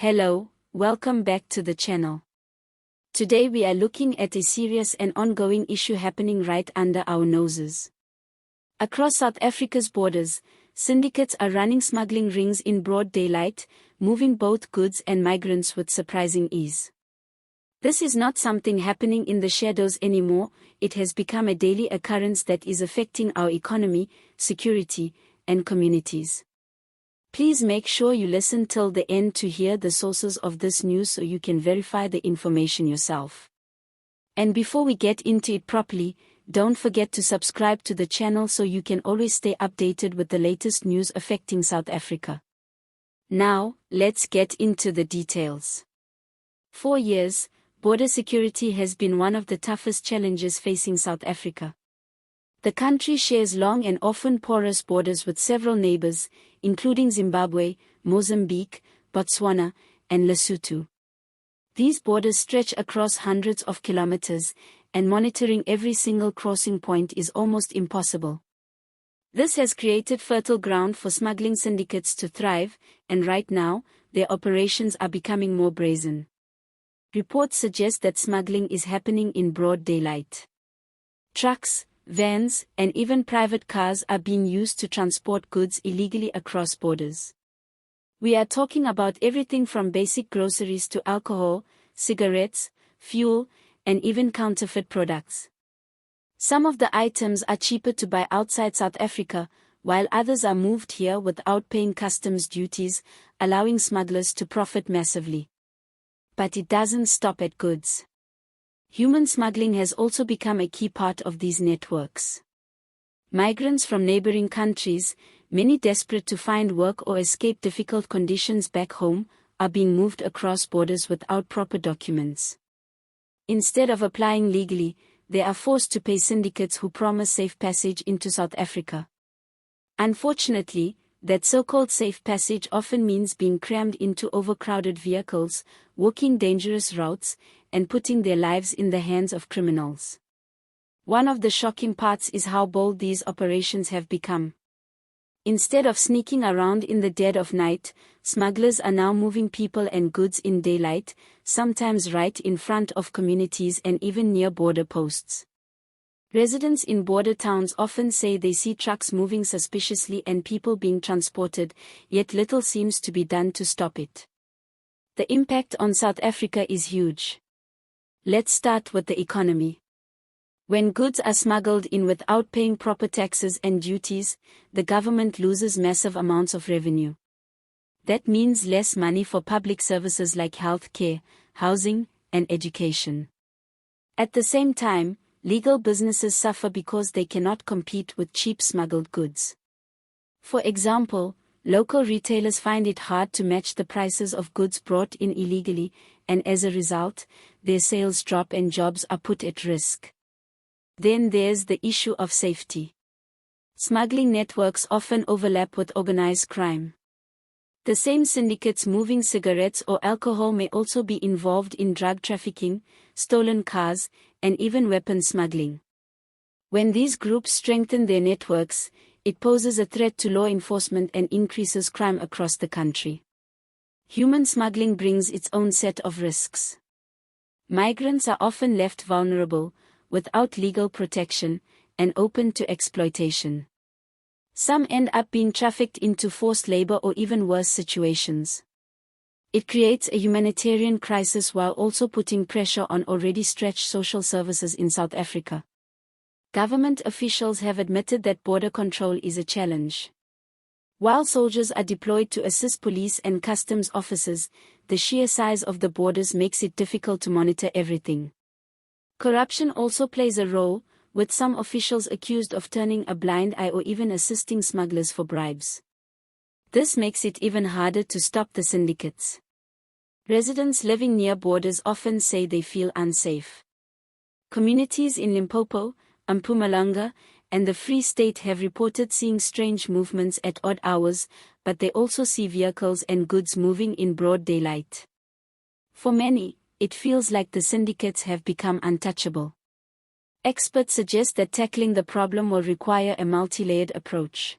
Hello, welcome back to the channel. Today we are looking at a serious and ongoing issue happening right under our noses. Across South Africa's borders, syndicates are running smuggling rings in broad daylight, moving both goods and migrants with surprising ease. This is not something happening in the shadows anymore, it has become a daily occurrence that is affecting our economy, security, and communities. Please make sure you listen till the end to hear the sources of this news so you can verify the information yourself. And before we get into it properly, don't forget to subscribe to the channel so you can always stay updated with the latest news affecting South Africa. Now, let's get into the details. For years, border security has been one of the toughest challenges facing South Africa. The country shares long and often porous borders with several neighbors, including Zimbabwe, Mozambique, Botswana, and Lesotho. These borders stretch across hundreds of kilometers, and monitoring every single crossing point is almost impossible. This has created fertile ground for smuggling syndicates to thrive, and right now, their operations are becoming more brazen. Reports suggest that smuggling is happening in broad daylight. Trucks, vans, and even private cars are being used to transport goods illegally across borders. We are talking about everything from basic groceries to alcohol, cigarettes, fuel, and even counterfeit products. Some of the items are cheaper to buy outside South Africa, while others are moved here without paying customs duties, allowing smugglers to profit massively. But it doesn't stop at goods. Human smuggling has also become a key part of these networks. Migrants from neighboring countries, many desperate to find work or escape difficult conditions back home, are being moved across borders without proper documents. Instead of applying legally, they are forced to pay syndicates who promise safe passage into South Africa. Unfortunately, that so-called safe passage often means being crammed into overcrowded vehicles, walking dangerous routes, and putting their lives in the hands of criminals. One of the shocking parts is how bold these operations have become. Instead of sneaking around in the dead of night, smugglers are now moving people and goods in daylight, sometimes right in front of communities and even near border posts. Residents in border towns often say they see trucks moving suspiciously and people being transported, yet little seems to be done to stop it. The impact on South Africa is huge. Let's start with the economy. When goods are smuggled in without paying proper taxes and duties, the government loses massive amounts of revenue. That means less money for public services like health care, housing, and education. At the same time, legal businesses suffer because they cannot compete with cheap smuggled goods. For example, local retailers find it hard to match the prices of goods brought in illegally, and as a result, their sales drop and jobs are put at risk. Then there's the issue of safety. Smuggling networks often overlap with organized crime. The same syndicates moving cigarettes or alcohol may also be involved in drug trafficking, stolen cars, and even weapon smuggling. When these groups strengthen their networks, it poses a threat to law enforcement and increases crime across the country. Human smuggling brings its own set of risks. Migrants are often left vulnerable, without legal protection, and open to exploitation. Some end up being trafficked into forced labor or even worse situations. It creates a humanitarian crisis while also putting pressure on already stretched social services in South Africa. Government officials have admitted that border control is a challenge. While soldiers are deployed to assist police and customs officers, the sheer size of the borders makes it difficult to monitor everything. Corruption also plays a role, with some officials accused of turning a blind eye or even assisting smugglers for bribes. This makes it even harder to stop the syndicates. Residents living near borders often say they feel unsafe. Communities in Limpopo, Mpumalanga, and the Free State have reported seeing strange movements at odd hours, but they also see vehicles and goods moving in broad daylight. For many, it feels like the syndicates have become untouchable. Experts suggest that tackling the problem will require a multi-layered approach.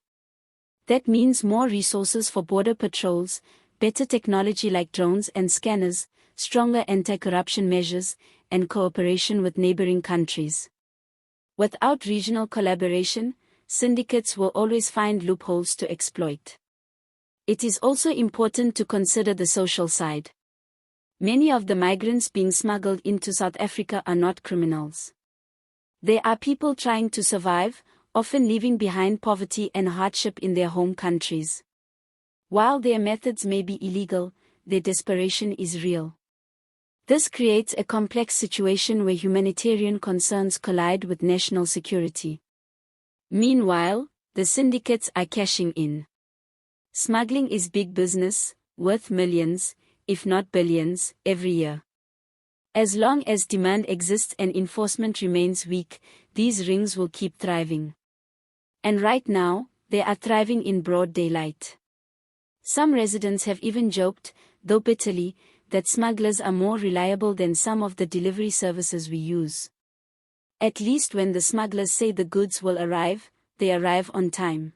That means more resources for border patrols, better technology like drones and scanners, stronger anti-corruption measures, and cooperation with neighboring countries. Without regional collaboration, syndicates will always find loopholes to exploit. It is also important to consider the social side. Many of the migrants being smuggled into South Africa are not criminals. They are people trying to survive, often leaving behind poverty and hardship in their home countries. While their methods may be illegal, their desperation is real. This creates a complex situation where humanitarian concerns collide with national security. Meanwhile, the syndicates are cashing in. Smuggling is big business, worth millions, if not billions, every year. As long as demand exists and enforcement remains weak, these rings will keep thriving. And right now, they are thriving in broad daylight. Some residents have even joked, though bitterly, that smugglers are more reliable than some of the delivery services we use. At least when the smugglers say the goods will arrive, they arrive on time.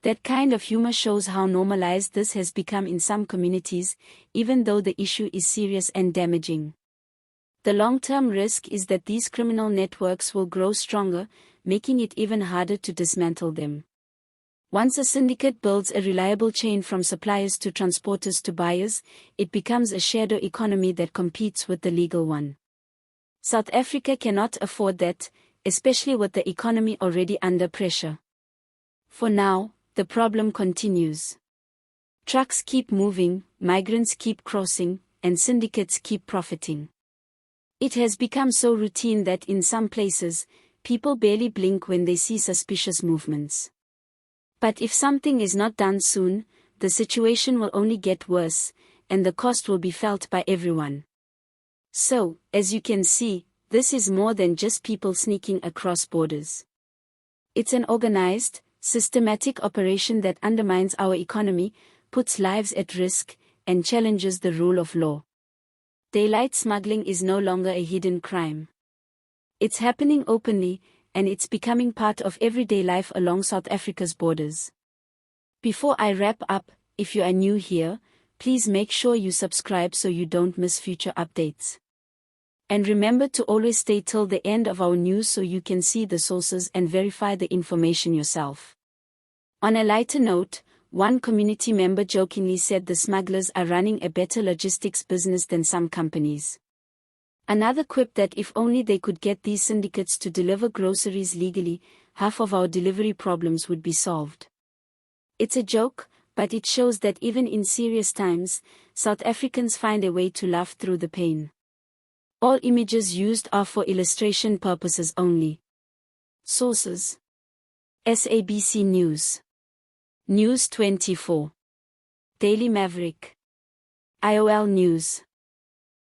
That kind of humor shows how normalized this has become in some communities, even though the issue is serious and damaging. The long-term risk is that these criminal networks will grow stronger, making it even harder to dismantle them. Once a syndicate builds a reliable chain from suppliers to transporters to buyers, it becomes a shadow economy that competes with the legal one. South Africa cannot afford that, especially with the economy already under pressure. For now, the problem continues. Trucks keep moving, migrants keep crossing, and syndicates keep profiting. It has become so routine that in some places, people barely blink when they see suspicious movements. But if something is not done soon, the situation will only get worse, and the cost will be felt by everyone. So, as you can see, this is more than just people sneaking across borders. It's an organized, systematic operation that undermines our economy, puts lives at risk, and challenges the rule of law. Daylight smuggling is no longer a hidden crime. It's happening openly, and it's becoming part of everyday life along South Africa's borders. Before I wrap up, if you are new here, please make sure you subscribe so you don't miss future updates. And remember to always stay till the end of our news so you can see the sources and verify the information yourself. On a lighter note, one community member jokingly said the smugglers are running a better logistics business than some companies. Another quipped that if only they could get these syndicates to deliver groceries legally, half of our delivery problems would be solved. It's a joke, but it shows that even in serious times, South Africans find a way to laugh through the pain. All images used are for illustration purposes only. Sources: SABC News, News 24, Daily Maverick, IOL News.